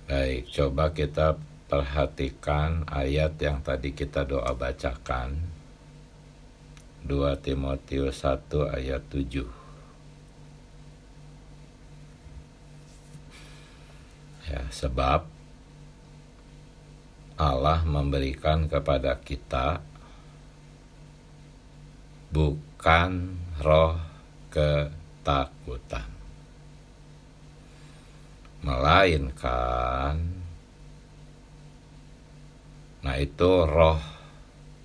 Baik, coba kita perhatikan ayat yang tadi kita doa bacakan. 2 Timotius 1 ayat 7. Ya, sebab Allah memberikan kepada kita bukan roh ketakutan, melainkan, nah itu roh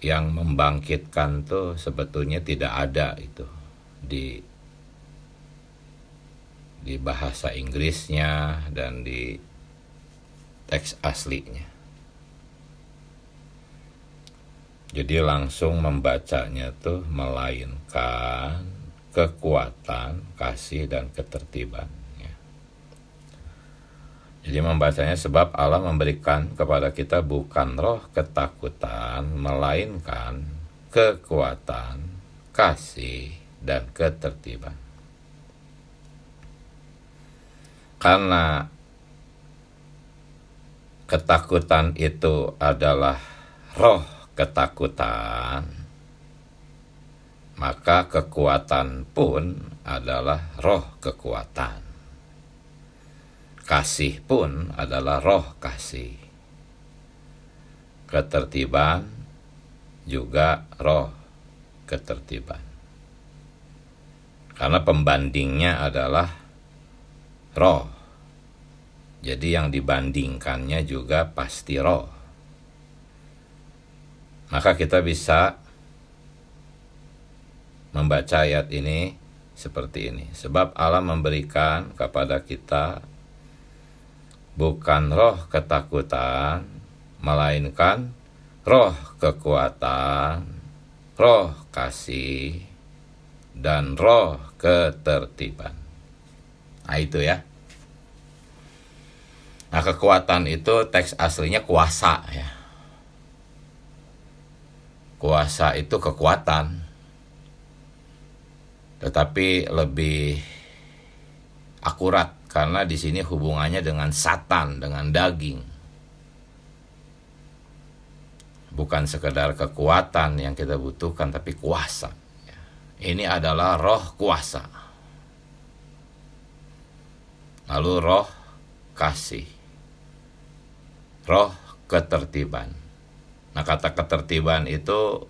yang membangkitkan tuh sebetulnya tidak ada itu di bahasa Inggrisnya dan di teks aslinya. Jadi langsung membacanya tuh melainkan kekuatan, kasih, dan ketertiban. Jadi membacanya sebab Allah memberikan kepada kita bukan roh ketakutan, melainkan kekuatan, kasih, dan ketertiban. Karena ketakutan itu adalah roh ketakutan, maka kekuatan pun adalah roh kekuatan. Kasih pun adalah roh kasih. Ketertiban juga roh ketertiban. Karena pembandingnya adalah roh. Jadi yang dibandingkannya juga pasti roh. Maka kita bisa membaca ayat ini seperti ini. Sebab Allah memberikan kepada kita bukan roh ketakutan, melainkan roh kekuatan, roh kasih, dan roh ketertiban. Nah itu ya. Nah kekuatan itu teks aslinya kuasa ya. Kuasa itu kekuatan, tetapi lebih akurat karena di sini hubungannya dengan Satan, dengan daging. Bukan sekedar kekuatan yang kita butuhkan, tapi kuasa. Ini adalah roh kuasa. Lalu roh kasih, roh ketertiban. Nah kata ketertiban itu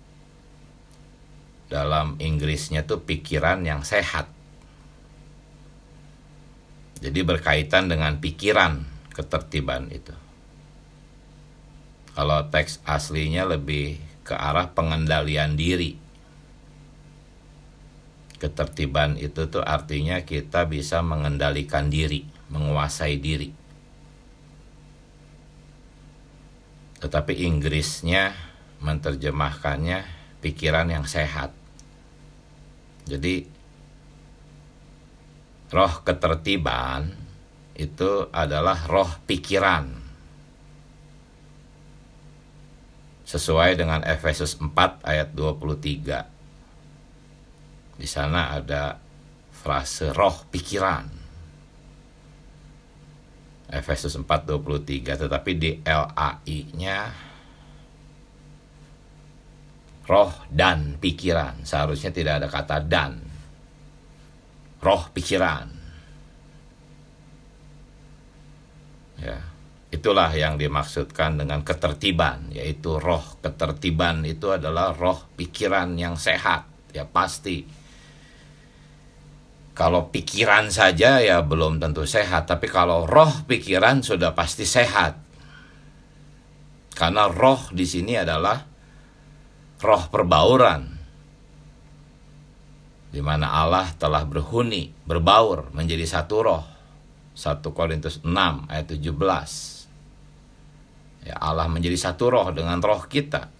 dalam Inggrisnya tuh pikiran yang sehat. Jadi berkaitan dengan pikiran ketertiban itu. Kalau teks aslinya lebih ke arah pengendalian diri. Ketertiban itu tuh artinya kita bisa mengendalikan diri, menguasai diri. Tetapi Inggrisnya menerjemahkannya pikiran yang sehat. Jadi roh ketertiban itu adalah roh pikiran. Sesuai dengan Efesus 4 ayat 23. Di sana ada frase roh pikiran. Efesus 4:23, tetapi di LAI-nya roh dan pikiran. Seharusnya tidak ada kata dan. Roh pikiran. Ya, itulah yang dimaksudkan dengan ketertiban, yaitu roh ketertiban itu adalah roh pikiran yang sehat. Ya pasti. Kalau pikiran saja ya belum tentu sehat, tapi kalau roh pikiran sudah pasti sehat. Karena roh di sini adalah roh perbauran, di mana Allah telah berhuni, berbaur menjadi satu roh. 1 Korintus 6 ayat 17. Ya, Allah menjadi satu roh dengan roh kita.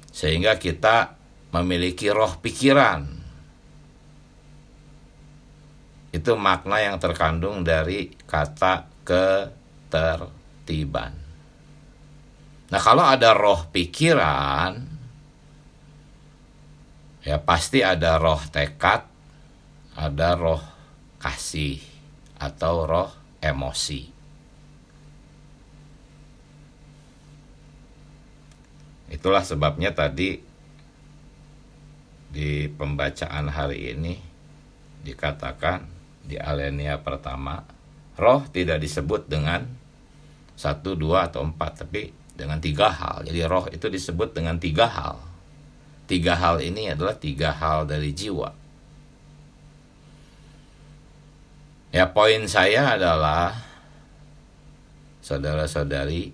Sehingga kita memiliki roh pikiran. Itu makna yang terkandung dari kata ketertiban. Nah, kalau ada roh pikiran, ya pasti ada roh tekad, ada roh kasih, atau roh emosi. Itulah sebabnya tadi di pembacaan hari ini dikatakan di Alenia pertama, roh tidak disebut dengan 1, 2, atau 4, tapi dengan 3 hal. Jadi roh itu disebut dengan 3 hal. 3 hal ini adalah 3 hal dari jiwa. Ya, poin saya adalah, saudara-saudari,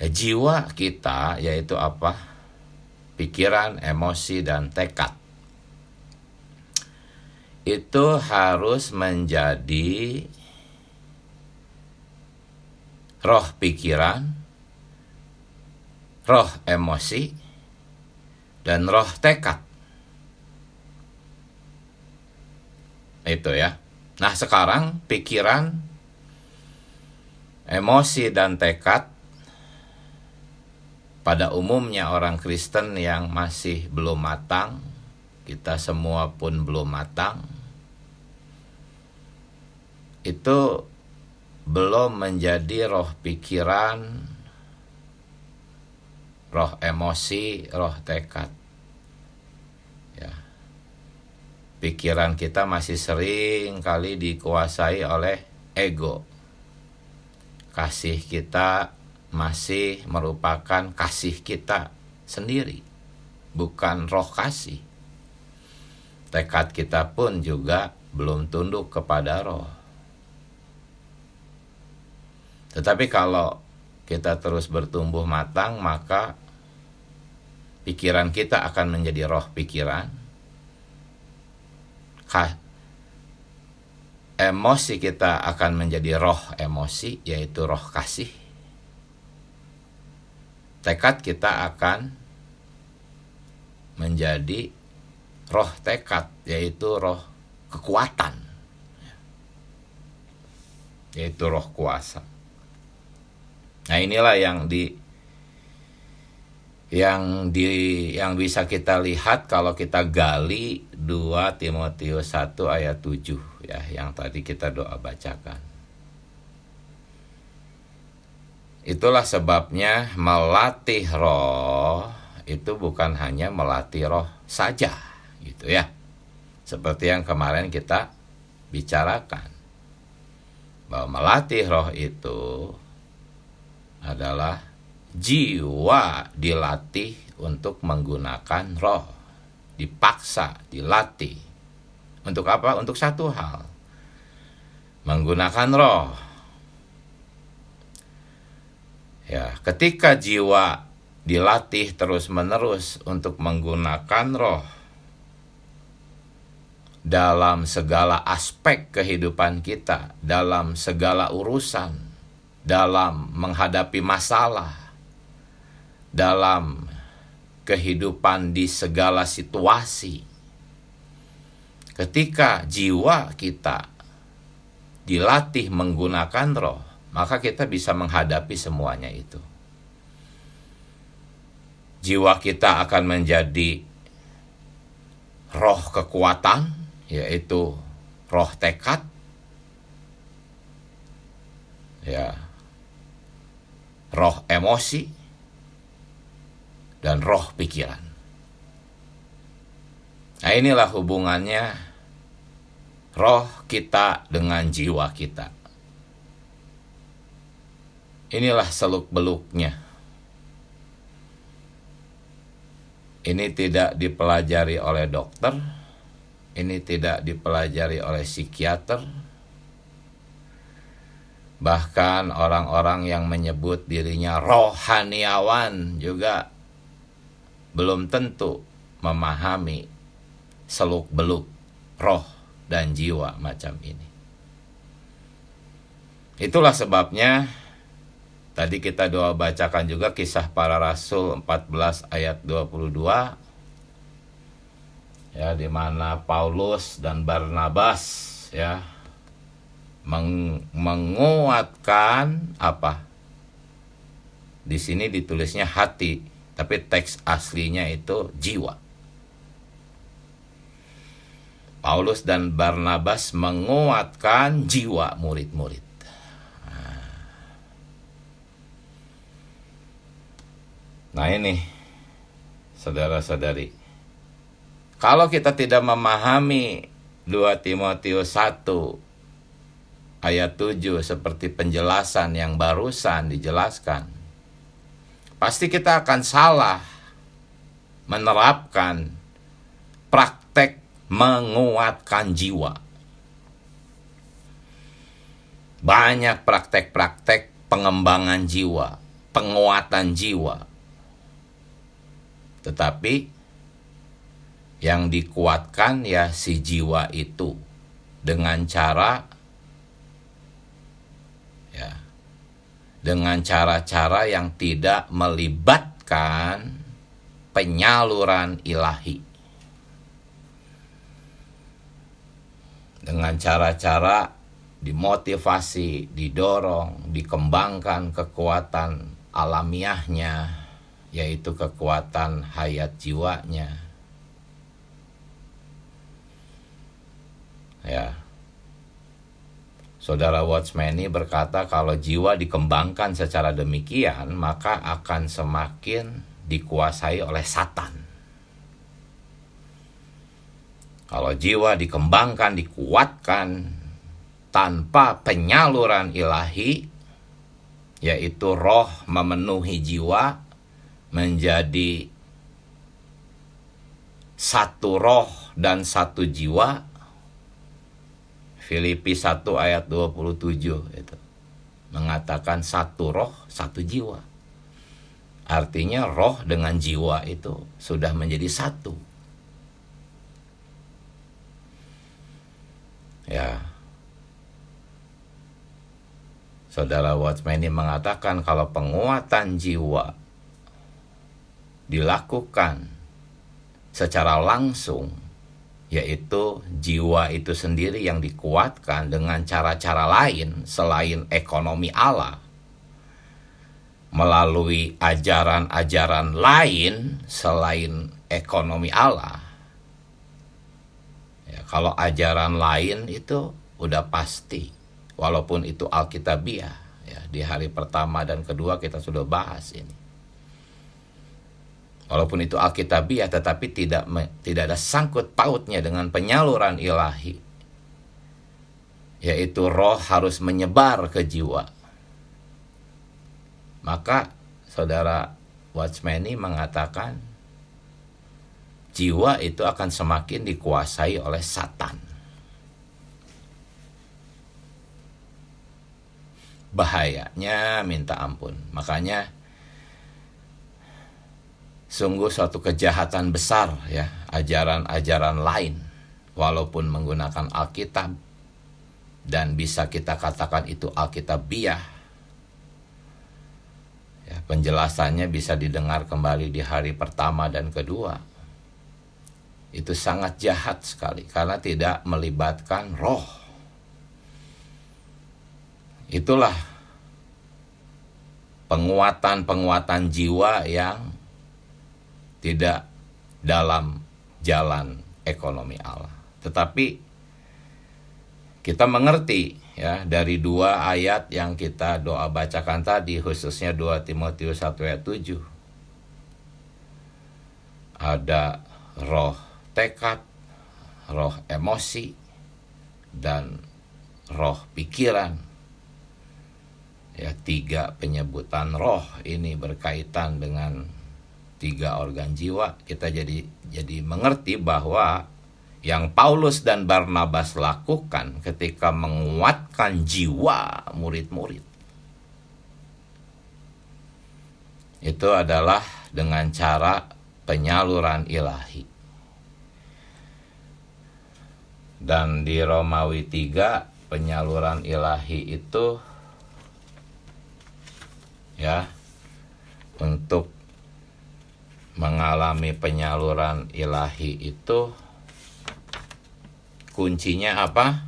jiwa kita yaitu apa? Pikiran, emosi, dan tekad. Itu harus menjadi roh pikiran, roh emosi, dan roh tekad. Itu ya. Nah, sekarang pikiran, emosi, dan tekad pada umumnya orang Kristen yang masih belum matang, kita semua pun belum matang, itu belum menjadi roh pikiran, roh emosi, roh tekad. Ya. Pikiran kita masih sering kali dikuasai oleh ego. Kasih kita masih merupakan kasih kita sendiri, bukan roh kasih. Tekad kita pun juga belum tunduk kepada roh. Tetapi kalau kita terus bertumbuh matang, maka pikiran kita akan menjadi roh pikiran, emosi kita akan menjadi roh emosi, yaitu roh kasih. Tekad kita akan menjadi roh tekad, yaitu roh kekuatan, yaitu roh kuasa. Nah, inilah yang bisa kita lihat kalau kita gali 2 Timotius 1 ayat 7 ya, yang tadi kita doa bacakan. Itulah sebabnya melatih roh itu bukan hanya melatih roh saja, gitu ya. Seperti yang kemarin kita bicarakan, bahwa melatih roh itu adalah jiwa dilatih untuk menggunakan roh, dipaksa, dilatih. Untuk apa? Untuk satu hal, menggunakan roh. Ya, ketika jiwa dilatih terus-menerus untuk menggunakan roh dalam segala aspek kehidupan kita, dalam segala urusan, dalam menghadapi masalah, dalam kehidupan di segala situasi. Ketika jiwa kita dilatih menggunakan roh, maka kita bisa menghadapi semuanya itu. Jiwa kita akan menjadi roh kekuatan, yaitu roh tekad, ya, roh emosi, dan roh pikiran. Nah, inilah hubungannya roh kita dengan jiwa kita. Inilah seluk-beluknya. Ini tidak dipelajari oleh dokter, ini tidak dipelajari oleh psikiater. Bahkan orang-orang yang menyebut dirinya rohaniawan juga belum tentu memahami seluk-beluk roh dan jiwa macam ini. Itulah sebabnya tadi kita doa bacakan juga Kisah Para Rasul 14 ayat 22, ya, di mana Paulus dan Barnabas ya menguatkan apa? Di sini ditulisnya hati, tapi teks aslinya itu jiwa. Paulus dan Barnabas menguatkan jiwa murid-murid. Nah ini, saudara-saudari, kalau kita tidak memahami 2 Timotius 1 ayat 7 seperti penjelasan yang barusan dijelaskan, pasti kita akan salah menerapkan praktek menguatkan jiwa. Banyak praktek-praktek pengembangan jiwa, penguatan jiwa. Tetapi yang dikuatkan ya si jiwa itu dengan cara cara-cara yang tidak melibatkan penyaluran ilahi. Dengan cara-cara dimotivasi, didorong, dikembangkan kekuatan alamiahnya, yaitu kekuatan hayat jiwanya. Ya. Saudara Watchmeni berkata kalau jiwa dikembangkan secara demikian, maka akan semakin dikuasai oleh Satan. Kalau jiwa dikembangkan, dikuatkan tanpa penyaluran ilahi, yaitu roh memenuhi jiwa menjadi satu roh dan satu jiwa. Filipi 1 ayat 27 itu mengatakan satu roh, satu jiwa. Artinya roh dengan jiwa itu sudah menjadi satu. Ya. Saudara Watchmeni mengatakan kalau penguatan jiwa dilakukan secara langsung, yaitu jiwa itu sendiri yang dikuatkan dengan cara-cara lain selain ekonomi Allah, melalui ajaran-ajaran lain selain ekonomi Allah. Ya, kalau ajaran lain itu udah pasti, walaupun itu Alkitabiah, ya, di hari pertama dan kedua kita sudah bahas ini. Walaupun itu Alkitabiah, tetapi tidak ada sangkut pautnya dengan penyaluran ilahi, yaitu roh harus menyebar ke jiwa. Maka saudara Watchmeni mengatakan jiwa itu akan semakin dikuasai oleh Satan. Bahayanya minta ampun. Makanya sungguh suatu kejahatan besar ya, ajaran-ajaran lain walaupun menggunakan Alkitab dan bisa kita katakan itu Alkitabiah. Ya, penjelasannya bisa didengar kembali di hari pertama dan kedua. Itu sangat jahat sekali karena tidak melibatkan roh. Itulah penguatan-penguatan jiwa yang tidak dalam jalan ekonomi Allah. Tetapi kita mengerti ya dari 2 ayat yang kita doa bacakan tadi, khususnya 2 Timotius 1 ayat 7. Ada roh tekad, roh emosi, dan roh pikiran. Ya, 3 penyebutan roh ini berkaitan dengan 3 organ jiwa. Kita jadi mengerti bahwa yang Paulus dan Barnabas lakukan ketika menguatkan jiwa murid-murid itu adalah dengan cara penyaluran ilahi. Dan di Romawi 3 penyaluran ilahi itu ya, untuk mengalami penyaluran ilahi itu kuncinya apa?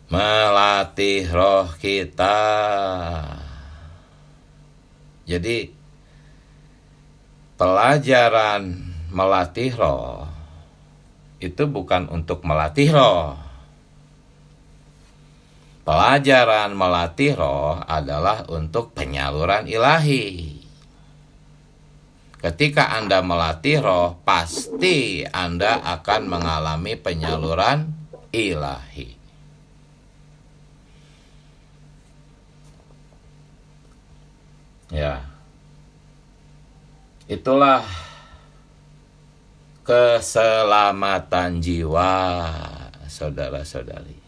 Melatih roh kita. Jadi pelajaran melatih roh itu bukan untuk melatih roh. Pelajaran melatih roh adalah untuk penyaluran ilahi. Ketika Anda melatih roh, pasti Anda akan mengalami penyaluran ilahi. Ya. Itulah keselamatan jiwa, saudara-saudari.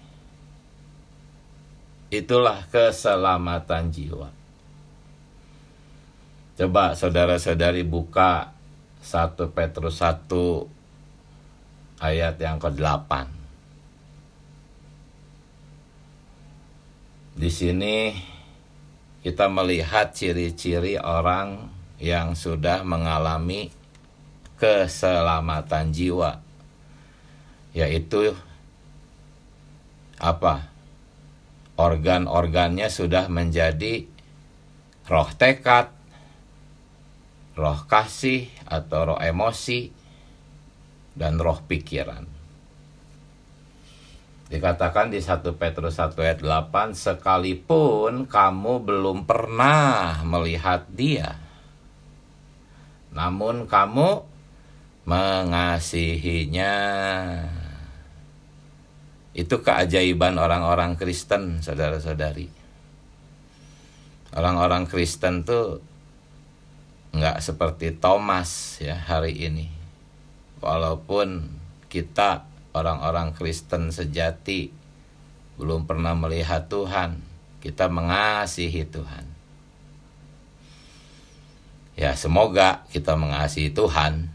Itulah keselamatan jiwa. Coba saudara-saudari buka 1 Petrus 1 ayat yang ke-8. Di sini kita melihat ciri-ciri orang yang sudah mengalami keselamatan jiwa, yaitu apa? Organ-organnya sudah menjadi roh tekad, roh kasih atau roh emosi, dan roh pikiran. Dikatakan di 1 Petrus 1 ayat 8, sekalipun kamu belum pernah melihat dia, namun kamu mengasihinya. Itu keajaiban orang-orang Kristen, saudara-saudari. Orang-orang Kristen tuh nggak seperti Thomas ya hari ini. Walaupun kita orang-orang Kristen sejati belum pernah melihat Tuhan, kita mengasihi Tuhan. Ya, semoga kita mengasihi Tuhan.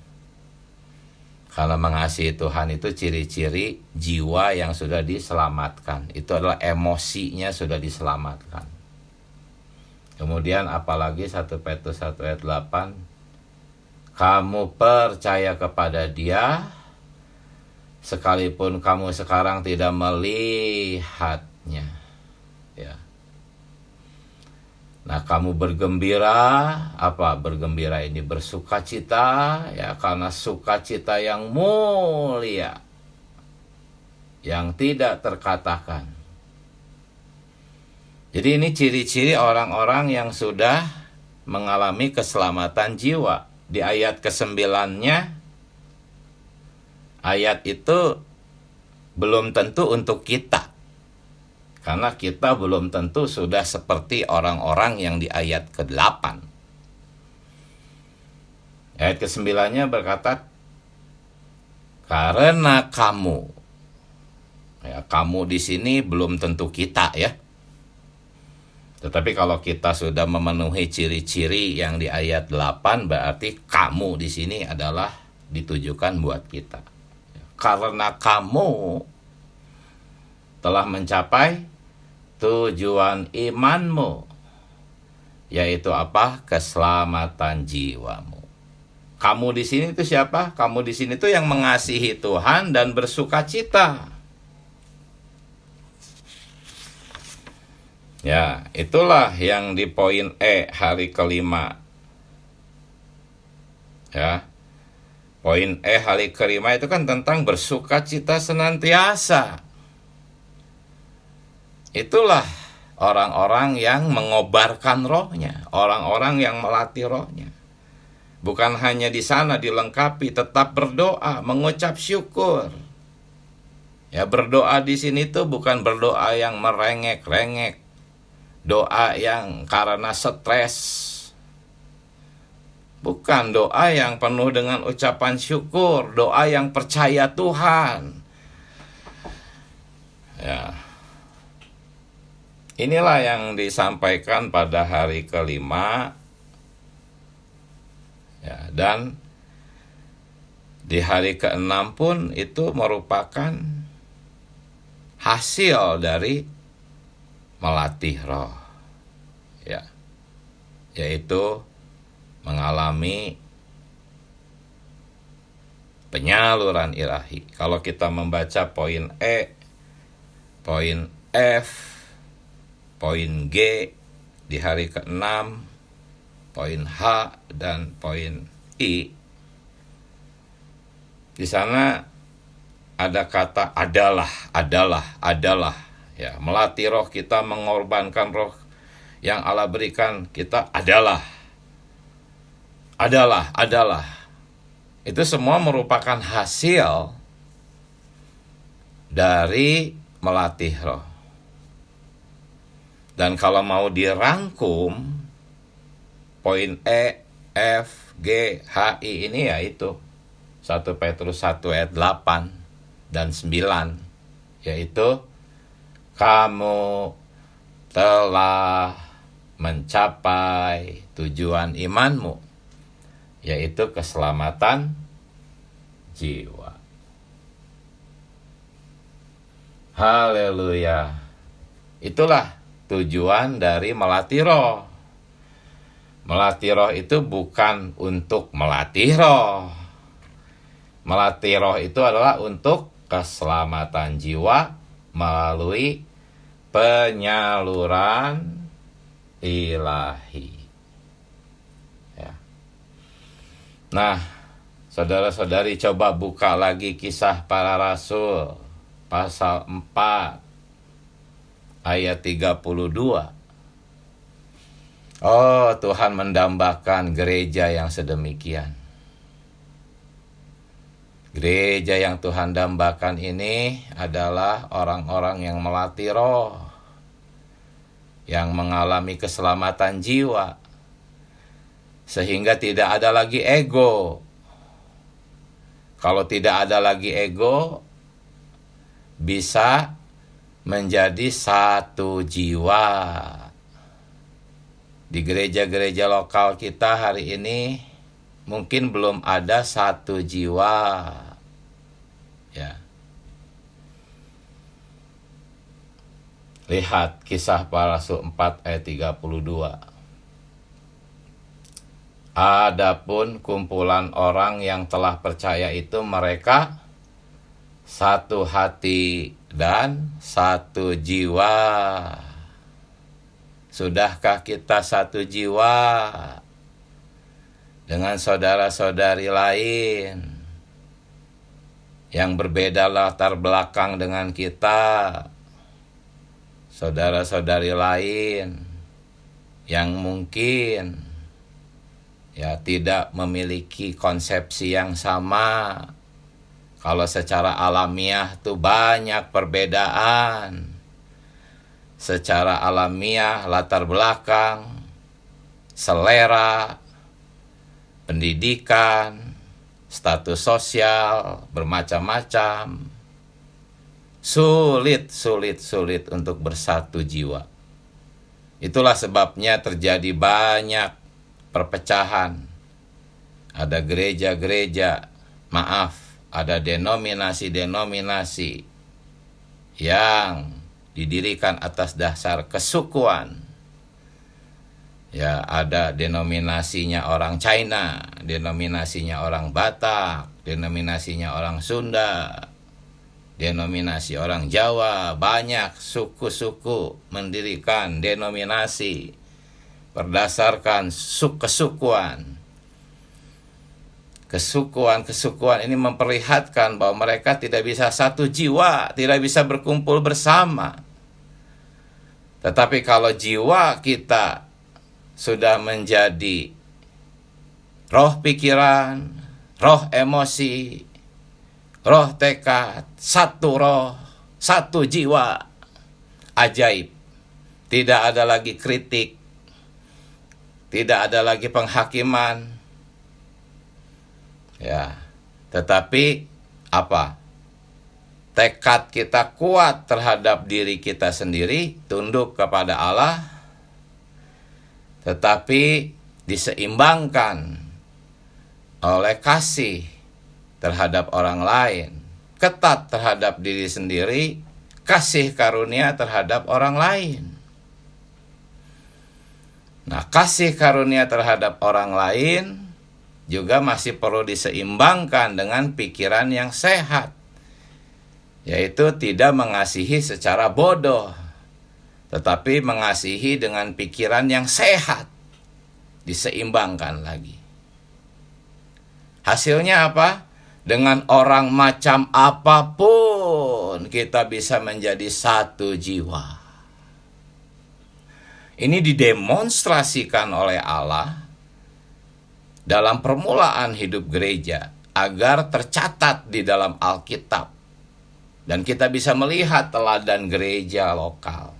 Karena mengasihi Tuhan itu ciri-ciri jiwa yang sudah diselamatkan. Itu adalah emosinya sudah diselamatkan. Kemudian apalagi 1 Petrus 1 ayat 8, kamu percaya kepada Dia sekalipun kamu sekarang tidak melihatnya. Ya. Nah, kamu bergembira, apa bergembira ini? Bersukacita, ya, karena sukacita yang mulia, yang tidak terkatakan. Jadi ini ciri-ciri orang-orang yang sudah mengalami keselamatan jiwa. Di ayat ke-9-nya, ayat itu belum tentu untuk kita. Karena kita belum tentu sudah seperti orang-orang yang di ayat ke-8. Ayat ke-9-nya berkata, karena kamu. Ya, kamu di sini belum tentu kita ya. Tetapi kalau kita sudah memenuhi ciri-ciri yang di ayat 8, berarti kamu di sini adalah ditujukan buat kita. Karena kamu telah mencapai tujuan imanmu, yaitu apa? Keselamatan jiwamu. Kamu di sini itu siapa? Kamu di sini itu yang mengasihi Tuhan dan bersukacita. Ya, itulah yang di poin E hari kelima. Ya. Poin E hari kelima itu kan tentang bersukacita senantiasa. Itulah orang-orang yang mengobarkan rohnya, orang-orang yang melatih rohnya. Bukan hanya di sana dilengkapi, tetap berdoa, mengucap syukur. Ya, berdoa di sini tuh bukan berdoa yang merengek-rengek. Doa yang karena stres. Bukan doa yang penuh dengan ucapan syukur, doa yang percaya Tuhan. Ya. Inilah yang disampaikan pada hari kelima. Ya, dan di hari ke-6 pun itu merupakan hasil dari melatih roh, ya, yaitu mengalami penyaluran ilahi. Kalau kita membaca poin E, poin F, poin G di hari ke-6, poin H dan poin I, di sana ada kata adalah. Ya, melatih roh kita, mengorbankan roh yang Allah berikan kita adalah. adalah. Itu semua merupakan hasil dari melatih roh. Dan kalau mau dirangkum, poin E, F, G, H, I ini ya itu 1 Petrus 1 ayat 8 dan 9, yaitu kamu telah mencapai tujuan imanmu, yaitu keselamatan jiwa. Haleluya. Itulah tujuan dari melatih roh. Melatih roh itu bukan untuk melatih roh. Melatih roh itu adalah untuk keselamatan jiwa melalui penyaluran ilahi. Ya. Nah, saudara-saudari coba buka lagi Kisah Para Rasul pasal 4 ayat 32. Oh, Tuhan mendambakan gereja yang sedemikian. Gereja yang Tuhan dambakan ini adalah orang-orang yang melatih roh, yang mengalami keselamatan jiwa, sehingga tidak ada lagi ego. Kalau tidak ada lagi ego, bisa menjadi satu jiwa. Di gereja-gereja lokal kita hari ini mungkin belum ada satu jiwa. Ya. Lihat Kisah Para Rasul 4 ayat 32. Adapun kumpulan orang yang telah percaya itu mereka satu hati dan satu jiwa. Sudahkah kita satu jiwa dengan saudara-saudari lain yang berbeda latar belakang dengan kita? Saudara-saudari lain yang mungkin ya tidak memiliki konsepsi yang sama. Kalau secara alamiah tuh banyak perbedaan. Secara alamiah, latar belakang, selera, pendidikan, status sosial, bermacam-macam. Sulit untuk bersatu jiwa. Itulah sebabnya terjadi banyak perpecahan. Ada gereja-gereja, ada denominasi-denominasi yang didirikan atas dasar kesukuan. Ya, ada denominasinya orang China, denominasinya orang Batak, denominasinya orang Sunda, denominasi orang Jawa. Banyak suku-suku mendirikan denominasi berdasarkan kesukuan. Kesukuan ini memperlihatkan bahwa mereka tidak bisa satu jiwa, tidak bisa berkumpul bersama. Tetapi kalau jiwa kita sudah menjadi roh pikiran, roh emosi, roh tekad, satu roh, satu jiwa, ajaib. Tidak ada lagi kritik, tidak ada lagi penghakiman. Ya, tetapi apa? Tekad kita kuat terhadap diri kita sendiri, tunduk kepada Allah, tetapi diseimbangkan oleh kasih terhadap orang lain, ketat terhadap diri sendiri, kasih karunia terhadap orang lain. Nah, kasih karunia terhadap orang lain juga masih perlu diseimbangkan dengan pikiran yang sehat, yaitu tidak mengasihi secara bodoh, tetapi mengasihi dengan pikiran yang sehat. Diseimbangkan lagi. Hasilnya apa? Dengan orang macam apapun kita bisa menjadi satu jiwa. Ini didemonstrasikan oleh Allah dalam permulaan hidup gereja agar tercatat di dalam Alkitab dan kita bisa melihat teladan gereja lokal.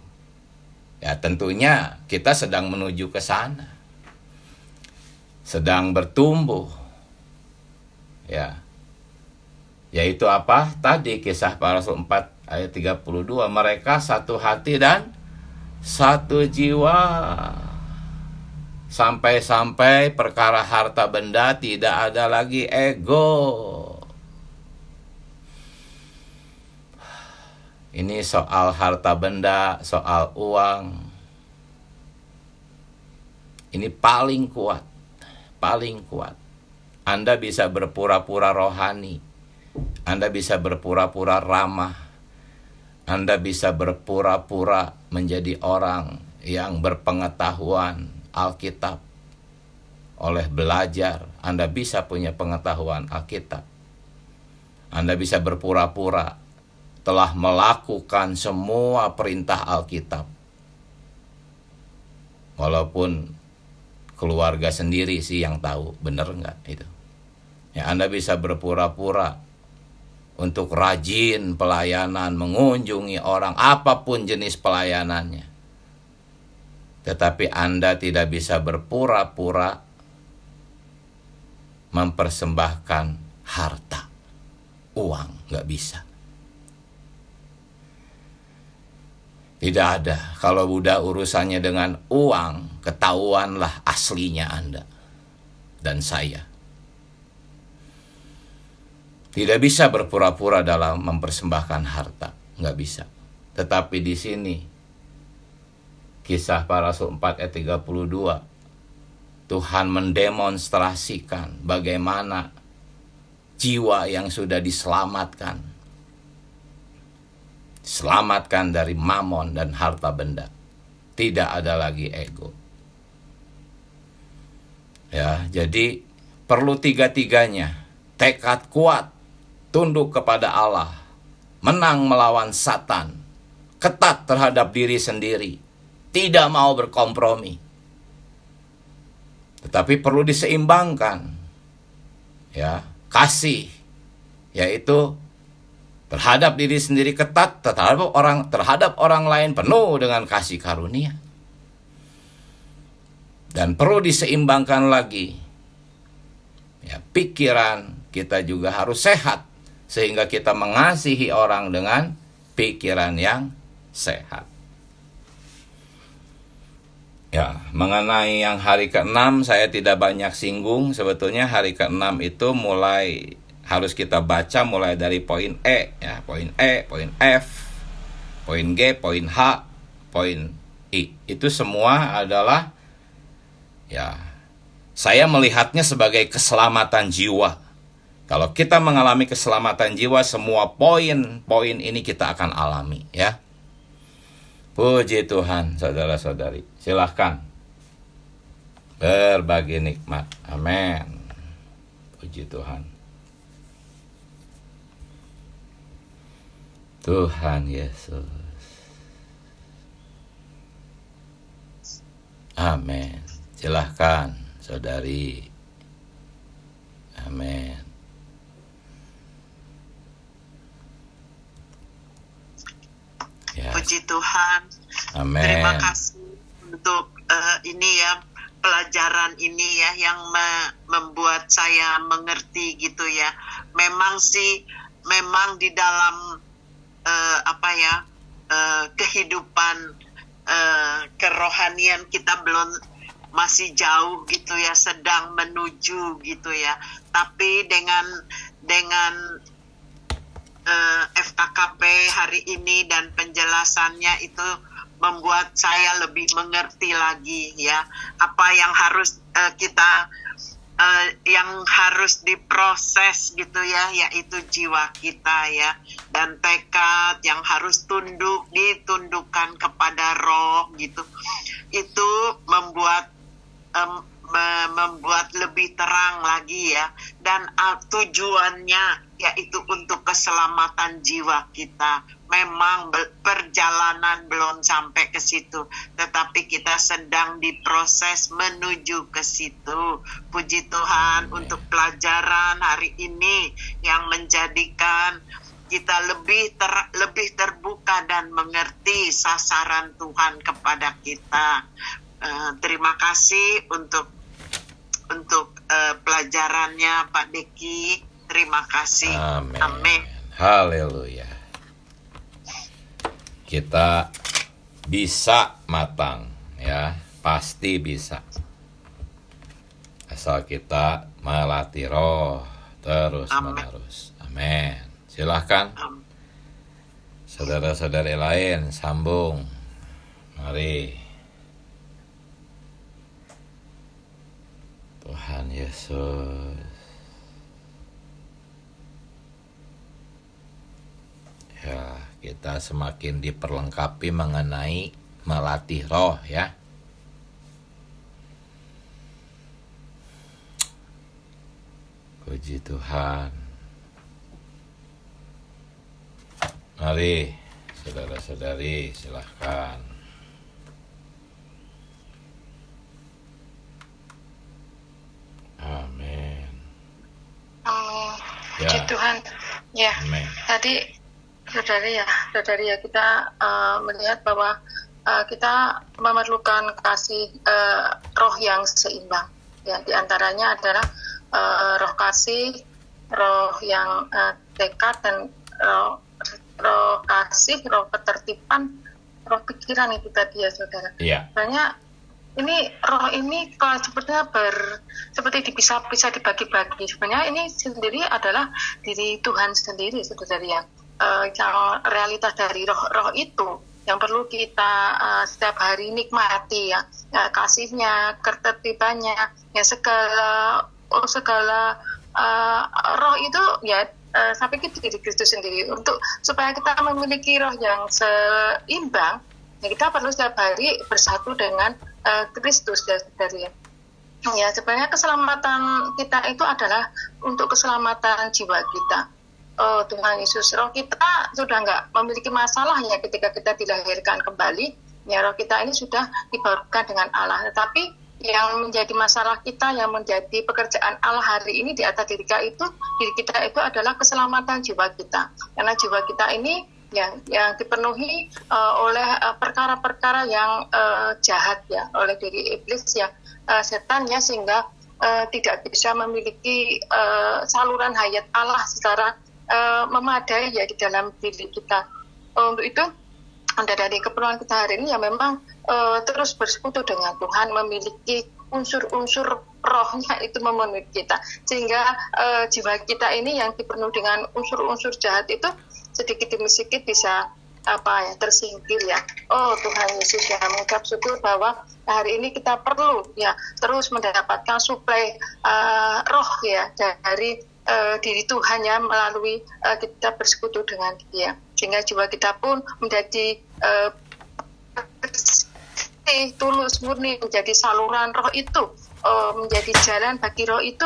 Ya, tentunya kita sedang menuju ke sana. Sedang bertumbuh. Ya. Yaitu apa? Tadi Kisah Para Rasul 4 ayat 32, mereka satu hati dan satu jiwa. Sampai-sampai perkara harta benda tidak ada lagi ego. Ini soal harta benda, soal uang. Ini paling kuat, paling kuat. Anda bisa berpura-pura rohani, Anda bisa berpura-pura ramah, Anda bisa berpura-pura menjadi orang yang berpengetahuan Alkitab. Oleh belajar, Anda bisa punya pengetahuan Alkitab. Anda bisa berpura-pura telah melakukan semua perintah Alkitab. Walaupun keluarga sendiri sih yang tahu, benar enggak itu. Ya, Anda bisa berpura-pura untuk rajin pelayanan, mengunjungi orang, apapun jenis pelayanannya. Tetapi Anda tidak bisa berpura-pura mempersembahkan harta, uang, nggak bisa. Tidak ada. Kalau udah urusannya dengan uang, ketahuanlah aslinya Anda dan saya. Tidak bisa berpura-pura dalam mempersembahkan harta, nggak bisa. Tetapi di sini Kisah Para Rasul 4 ayat 32, Tuhan mendemonstrasikan bagaimana jiwa yang sudah diselamatkan dari mamon dan harta benda. Tidak ada lagi ego. Ya, jadi perlu tiga-tiganya. Tekad kuat, tunduk kepada Allah, menang melawan Satan, ketat terhadap diri sendiri, tidak mau berkompromi. Tetapi perlu diseimbangkan. Ya, kasih, yaitu terhadap diri sendiri ketat, terhadap orang lain penuh dengan kasih karunia. Dan perlu diseimbangkan lagi. Ya, pikiran kita juga harus sehat sehingga kita mengasihi orang dengan pikiran yang sehat. Ya, mengenai yang hari ke-6 saya tidak banyak singgung. Sebetulnya hari ke-6 itu mulai harus kita baca mulai dari poin E, ya, poin E, poin F, poin G, poin H, poin I. Itu semua adalah, ya, saya melihatnya sebagai keselamatan jiwa. Kalau kita mengalami keselamatan jiwa, semua poin-poin ini kita akan alami, ya. Puji Tuhan, saudara-saudari. Silahkan berbagi nikmat. Amin. Puji Tuhan. Tuhan Yesus. Amin. Silahkan, saudari. Amin. Ya. Puji Tuhan. Amin. Terima kasih untuk ini ya, pelajaran ini ya yang membuat saya mengerti gitu ya. Memang di dalam kehidupan kerohanian kita masih jauh gitu ya, sedang menuju gitu ya. Tapi dengan FKKP hari ini dan penjelasannya itu membuat saya lebih mengerti lagi ya apa yang harus yang harus diproses gitu ya, yaitu jiwa kita ya, dan tekad yang harus ditundukkan kepada roh gitu. Itu membuat lebih terang lagi ya, dan tujuannya yaitu untuk keselamatan jiwa kita. memang perjalanan belum sampai ke situ, tetapi kita sedang diproses menuju ke situ. Puji Tuhan untuk pelajaran hari ini yang menjadikan kita lebih terbuka dan mengerti sasaran Tuhan kepada kita. Terima kasih untuk pelajarannya Pak Deki. Terima kasih. Amin. Haleluya. Kita bisa matang, ya, pasti bisa. Asal kita melatih roh terus menerus. Amin. Silahkan saudara-saudari lain sambung. Mari. Tuhan Yesus. Ya, kita semakin diperlengkapi mengenai melatih roh, ya. Puji Tuhan. Mari, saudara-saudari, silahkan. Amin. Amin. Ya. Puji Tuhan. Ya. Amin. Tadi saudari ya kita melihat bahwa kita memerlukan kasih roh yang seimbang. Ya, diantaranya adalah roh kasih, roh yang tekad, dan roh kasih, roh ketertiban, roh pikiran itu tadi ya saudara. Iya. Sebenarnya roh ini kalau sepertinya seperti bisa dibagi-bagi. Sebenarnya ini sendiri adalah diri Tuhan sendiri saudara ya. Yang realitas dari roh itu yang perlu kita setiap hari nikmati ya, kasihnya, ketertibannya, ya segala roh itu ya sampai ke diri Kristus sendiri. Supaya kita memiliki roh yang seimbang, ya kita perlu setiap hari bersatu dengan Kristus dari ya. Sebenarnya keselamatan kita itu adalah untuk keselamatan jiwa kita. Oh Tuhan Yesus, roh kita sudah nggak memiliki masalah ya ketika kita dilahirkan kembali. Ya, roh kita ini sudah dibarukan dengan Allah. Tetapi yang menjadi masalah kita, yang menjadi pekerjaan Allah hari ini di atas diri kita itu adalah keselamatan jiwa kita. Karena jiwa kita ini yang dipenuhi oleh perkara-perkara yang jahat ya, oleh diri iblis ya, setan ya, sehingga tidak bisa memiliki saluran hayat Allah secara memadai ya di dalam diri kita. Untuk itu dari keperluan kita hari ini ya memang terus bersekutu dengan Tuhan, memiliki unsur-unsur rohnya itu memenuhi kita, sehingga jiwa kita ini yang dipenuhi dengan unsur-unsur jahat itu sedikit demi sedikit bisa tersingkir ya. Oh Tuhan Yesus, ya mengucap syukur bahwa hari ini kita perlu ya terus mendapatkan suplai roh ya dari diri Tuhan ya, melalui kita bersekutu dengan Dia, sehingga jiwa kita pun menjadi tulus, murni, menjadi saluran roh itu, menjadi jalan bagi roh itu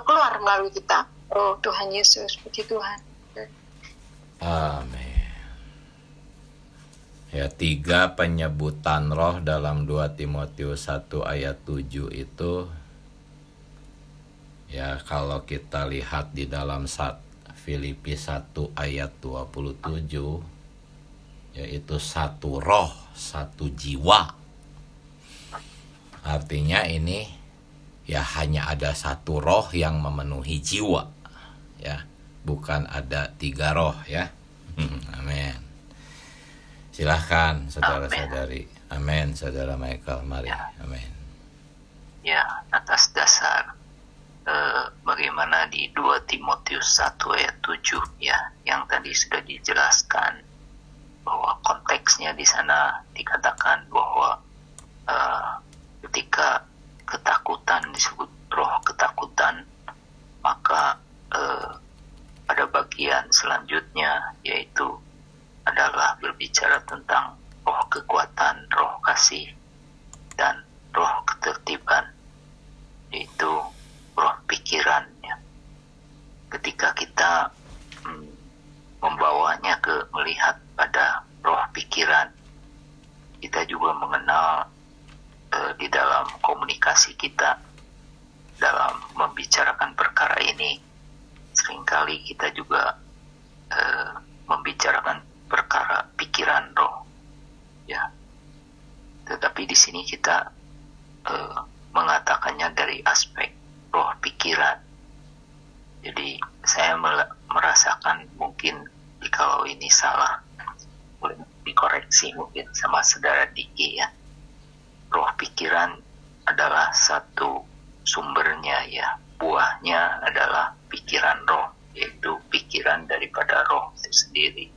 keluar melalui kita. Oh Tuhan Yesus, puji Tuhan. Amin. Ya, 3 penyebutan roh dalam 2 Timotius 1 ayat 7 itu ya, kalau kita lihat di dalam Filipi 1 ayat 27, yaitu satu roh, satu jiwa. Artinya ini ya hanya ada satu roh yang memenuhi jiwa, ya, bukan ada 3 roh ya. Amin. Silahkan saudara-saudari. Amin. Saudara Michael, mari. Ya. Amin. Ya, atas dasar bagaimana di 2 Timotius 1 ayat 7 ya, yang tadi sudah dijelaskan bahwa konteksnya di sana dikatakan bahwa ketika ketakutan disebut roh ketakutan, maka pada bagian selanjutnya yaitu adalah berbicara tentang roh kekuatan, roh kasih, dan roh ketertiban, yaitu roh pikirannya. Ketika kita membawanya melihat pada sini kita mengatakannya dari aspek roh pikiran. Jadi saya merasakan mungkin kalau ini salah boleh dikoreksi mungkin sama saudara Diki ya. Roh pikiran adalah satu sumbernya ya, buahnya adalah pikiran roh, yaitu pikiran daripada roh itu sendiri.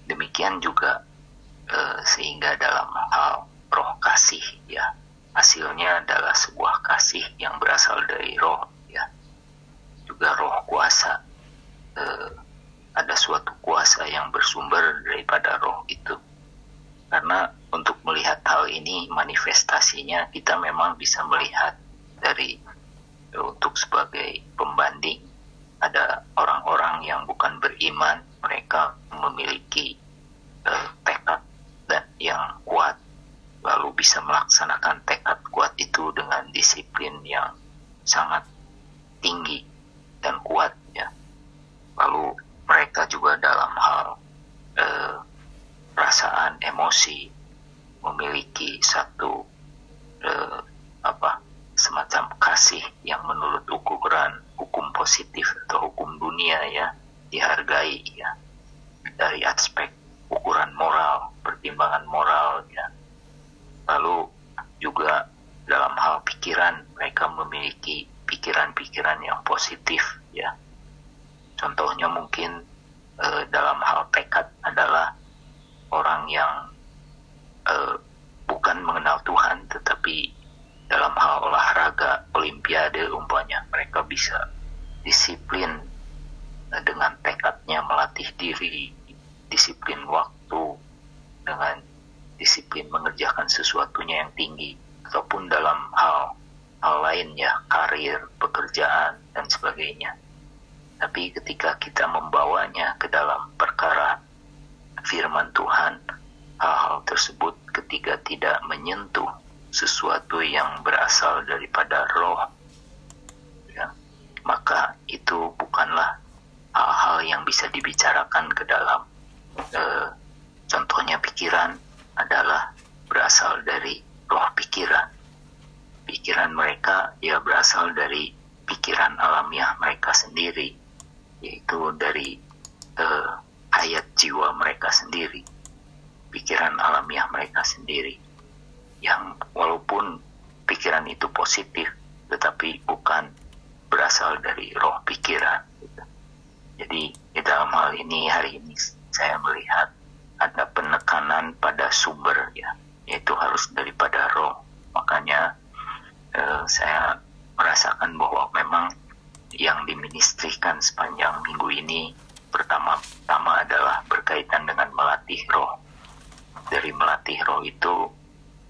Demikian juga sehingga dalam hal roh kasih ya, hasilnya adalah sebuah kasih yang berasal dari roh ya. Juga roh kuasa, ada suatu kuasa yang bersumber daripada roh itu. Karena untuk melihat hal ini manifestasinya kita memang bisa melihat dari untuk sebagai pembanding, ada orang-orang yang bukan beriman, mereka memiliki tekad dan yang kuat, lalu bisa melaksanakan tekad kuat itu dengan disiplin yang sangat tinggi dan kuat ya. Lalu mereka juga dalam hal perasaan, emosi, memiliki satu semacam kasih yang menurut ukuran hukum positif atau hukum dunia ya, dihargai ya, dari aspek ukuran moral, pertimbangan moral ya. Lalu juga dalam hal pikiran, mereka memiliki pikiran-pikiran yang positif ya. Contohnya mungkin dalam hal tekad adalah orang yang bukan mengenal Tuhan, tetapi dalam hal olahraga, olimpiade umpamanya, mereka bisa disiplin dengan tekadnya melatih diri, disiplin waktu, dengan disiplin mengerjakan sesuatunya yang tinggi, ataupun dalam hal lainnya, karir, pekerjaan, dan sebagainya. Tapi ketika kita membawanya ke dalam perkara firman Tuhan, hal-hal tersebut ketika tidak menyentuh sesuatu yang berasal daripada roh ya, maka itu bukanlah hal-hal yang bisa dibicarakan ke dalam contohnya pikiran adalah berasal dari roh pikiran. Pikiran mereka ya berasal dari pikiran alamiah mereka sendiri, yaitu dari hayat jiwa mereka sendiri, pikiran alamiah mereka sendiri, yang walaupun pikiran itu positif, tetapi bukan berasal dari roh pikiran. Jadi di dalam hal ini hari ini saya melihat ada penekanan pada sumber ya, yaitu harus daripada roh. Makanya saya merasakan bahwa memang yang diministrikan sepanjang minggu ini pertama adalah berkaitan dengan melatih roh. Dari melatih roh itu,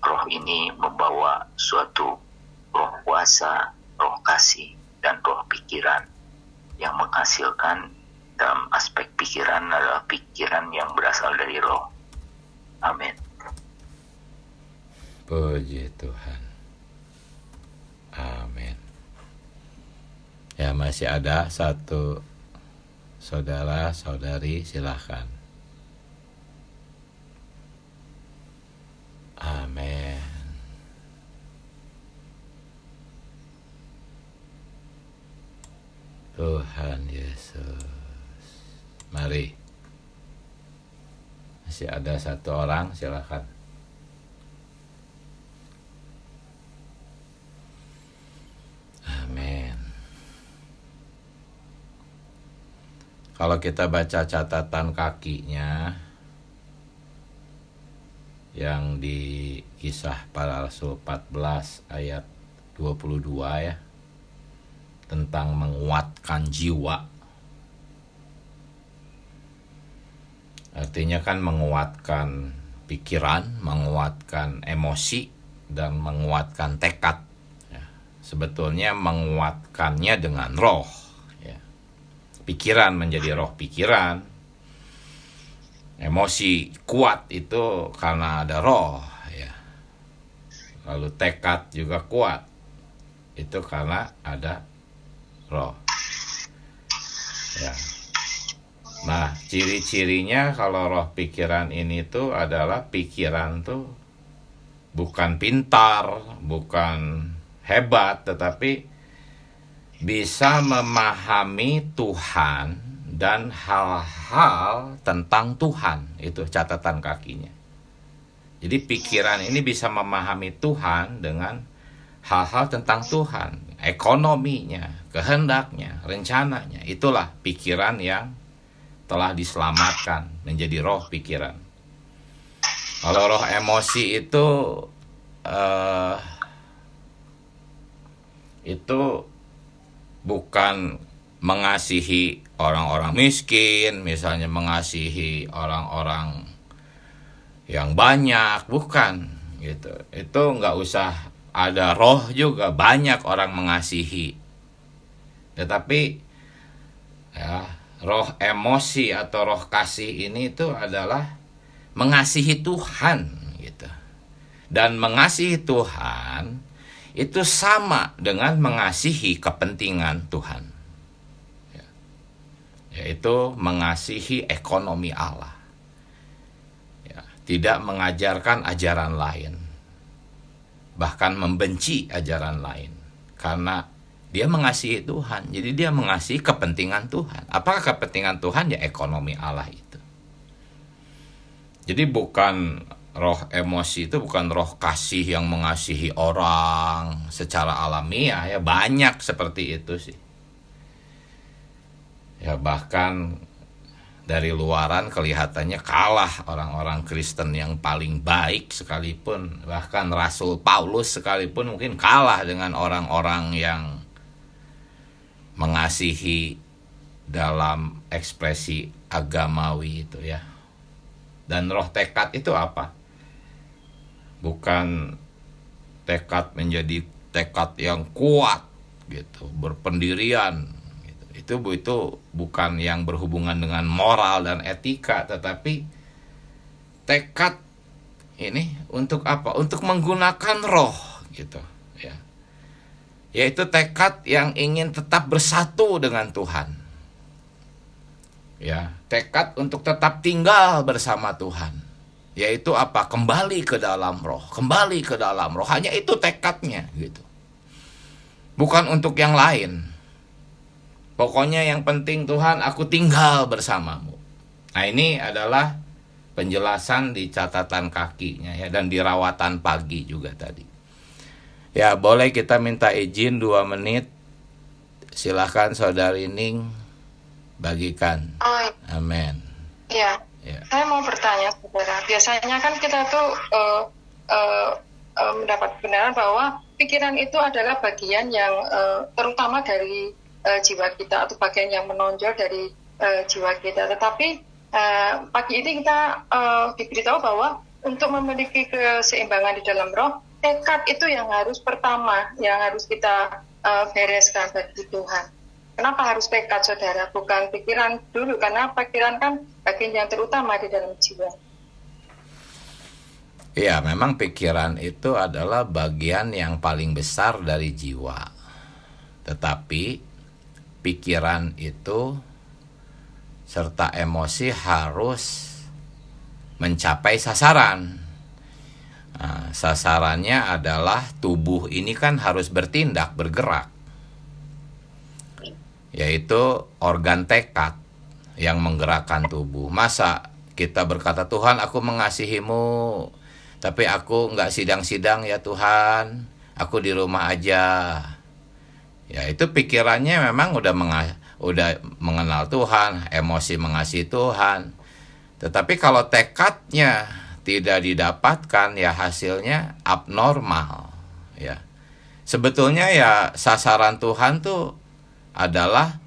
roh ini membawa suatu roh kuasa, roh kasih, dan roh pikiran yang menghasilkan dalam aspek pikiran adalah pikiran yang berasal dari roh. Amin. Puji Tuhan. Amin. Ya, masih ada satu saudara, saudari, silahkan. Amin. Tuhan Yesus. Mari. Masih ada satu orang, silakan. Amin. Kalau kita baca catatan kakinya yang di Kisah Para Rasul 14 ayat 22 ya, tentang menguatkan jiwa. Artinya kan menguatkan pikiran, menguatkan emosi, dan menguatkan tekad. Ya, sebetulnya menguatkannya dengan roh. Ya. Pikiran menjadi roh pikiran. Emosi kuat itu karena ada roh. Ya. Lalu tekad juga kuat. Itu karena ada roh. Ya. Nah, ciri-cirinya kalau roh pikiran ini tuh adalah pikiran tuh bukan pintar, bukan hebat, tetapi bisa memahami Tuhan dan hal-hal tentang Tuhan. Itu catatan kakinya. Jadi pikiran ini bisa memahami Tuhan dengan hal-hal tentang Tuhan, ekonominya, kehendaknya, rencananya. Itulah pikiran yang telah diselamatkan menjadi roh pikiran. Kalau roh emosi itu bukan mengasihi orang-orang miskin, misalnya mengasihi orang-orang yang banyak, bukan gitu. Itu nggak usah ada roh juga, banyak orang mengasihi. Tetapi ya, roh emosi atau roh kasih ini itu adalah mengasihi Tuhan gitu. Dan mengasihi Tuhan itu sama dengan mengasihi kepentingan Tuhan. Yaitu mengasihi ekonomi Allah. Ya, tidak mengajarkan ajaran lain. Bahkan membenci ajaran lain. Karena dia mengasihi Tuhan. Jadi dia mengasihi kepentingan Tuhan. Apakah kepentingan Tuhan? Ya ekonomi Allah itu. Jadi bukan roh emosi itu bukan roh kasih yang mengasihi orang secara alamiah, ya banyak seperti itu sih. Ya bahkan dari luaran kelihatannya kalah orang-orang Kristen yang paling baik sekalipun, bahkan Rasul Paulus sekalipun mungkin kalah dengan orang-orang yang mengasihi dalam ekspresi agamawi itu ya. Dan roh tekad itu apa? Bukan tekad menjadi tekad yang kuat gitu, berpendirian gitu. Itu bukan yang berhubungan dengan moral dan etika, tetapi tekad ini untuk apa? Untuk menggunakan roh gitu ya. Yaitu tekad yang ingin tetap bersatu dengan Tuhan. Ya, tekad untuk tetap tinggal bersama Tuhan. Yaitu apa? Kembali ke dalam roh, kembali ke dalam roh. Hanya itu tekadnya gitu. Bukan untuk yang lain. Pokoknya yang penting Tuhan, aku tinggal bersamamu. Nah, ini adalah penjelasan di catatan kakinya ya, dan di rawatan pagi juga tadi. Ya, boleh kita minta izin 2 menit. Silahkan Saudari Ning bagikan. Amin. Ya. Saya mau bertanya, saudara. Biasanya kan kita tuh mendapat kebenaran bahwa pikiran itu adalah bagian yang terutama dari jiwa kita, atau bagian yang menonjol dari jiwa kita. Tetapi pagi ini kita diberitahu bahwa untuk memiliki keseimbangan di dalam roh, tekad itu yang harus pertama, yang harus kita bereskan bagi Tuhan. Kenapa harus tekad, saudara? Bukan pikiran dulu, karena pikiran kan bagian yang terutama di dalam jiwa. Iya, memang pikiran itu adalah bagian yang paling besar dari jiwa. Tetapi pikiran itu serta emosi harus mencapai sasaran. Nah, sasarannya adalah tubuh ini kan harus bertindak, bergerak. Yaitu organ tekad yang menggerakkan tubuh. Masa kita berkata, Tuhan aku mengasihimu, tapi aku nggak sidang-sidang ya Tuhan, aku di rumah aja. Ya itu pikirannya memang udah mengenal Tuhan, emosi mengasihi Tuhan. Tetapi kalau tekadnya tidak didapatkan, ya hasilnya abnormal. Ya sebetulnya ya sasaran Tuhan tuh adalah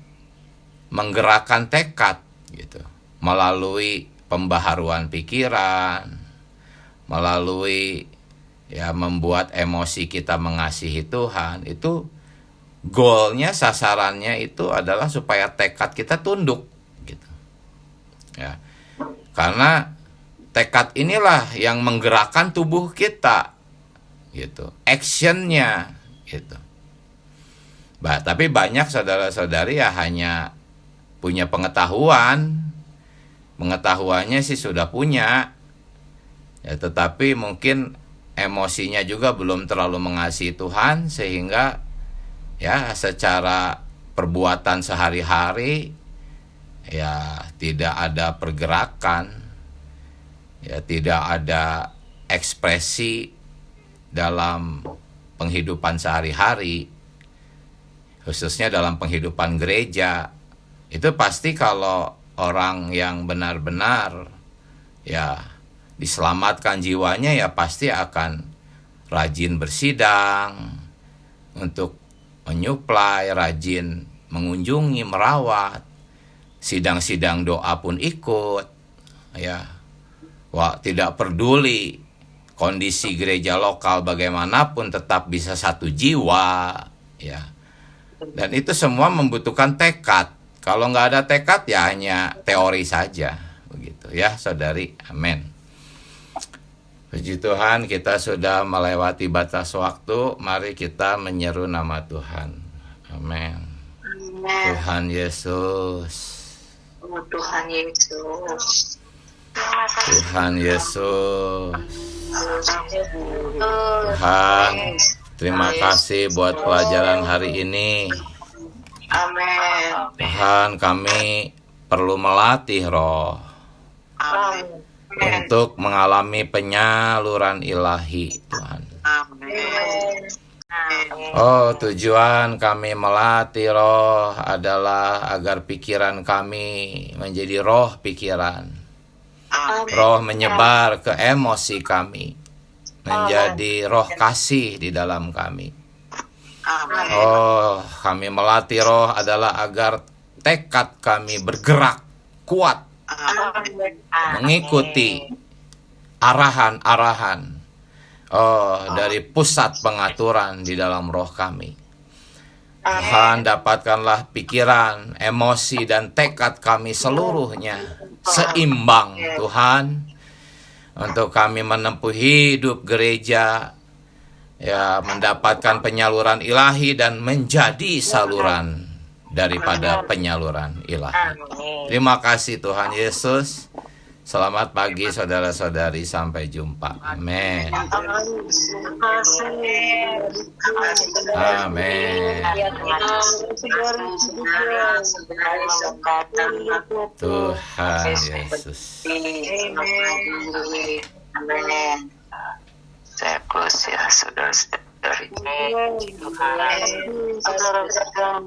menggerakkan tekad gitu, melalui pembaharuan pikiran, melalui ya membuat emosi kita mengasihi Tuhan. Itu goalnya, sasarannya itu adalah supaya tekad kita tunduk gitu. Ya. Karena tekad inilah yang menggerakkan tubuh kita gitu, actionnya gitu. Tapi banyak saudara-saudari ya hanya punya pengetahuannya sih sudah punya ya, tetapi mungkin emosinya juga belum terlalu mengasihi Tuhan, sehingga ya secara perbuatan sehari-hari ya tidak ada pergerakan, ya tidak ada ekspresi dalam penghidupan sehari-hari, khususnya dalam penghidupan gereja. Itu pasti kalau orang yang benar-benar ya diselamatkan jiwanya, ya pasti akan rajin bersidang untuk menyuplai, rajin mengunjungi, merawat, sidang-sidang doa pun ikut, ya. Wah, tidak peduli kondisi gereja lokal bagaimanapun, tetap bisa satu jiwa, ya. Dan itu semua membutuhkan tekad. Kalau nggak ada tekad, ya hanya teori saja, begitu ya, saudari. Amin. Puji Tuhan, kita sudah melewati batas waktu. Mari kita menyeru nama Tuhan. Amin. Tuhan Yesus. Tuhan Yesus. Tuhan Yesus. Tuhan, terima kasih buat pelajaran hari ini. Amin. Tuhan, kami perlu melatih roh untuk mengalami penyaluran ilahi, Tuhan. Oh, tujuan kami melatih roh adalah agar pikiran kami menjadi roh pikiran. Roh menyebar ke emosi kami, menjadi roh kasih di dalam kami. Oh, kami melatih roh adalah agar tekad kami bergerak kuat, mengikuti arahan-arahan dari pusat pengaturan di dalam roh kami. Tuhan, dapatkanlah pikiran, emosi, dan tekad kami seluruhnya seimbang, Tuhan, untuk kami menempuh hidup gereja, ya, mendapatkan penyaluran ilahi dan menjadi saluran daripada penyaluran ilahi. Terima kasih Tuhan Yesus. Selamat pagi saudara-saudari, sampai jumpa. Amin. Amin. Tuhan Yesus. Saya close ya, saudara-saudari. Saudara-saudara,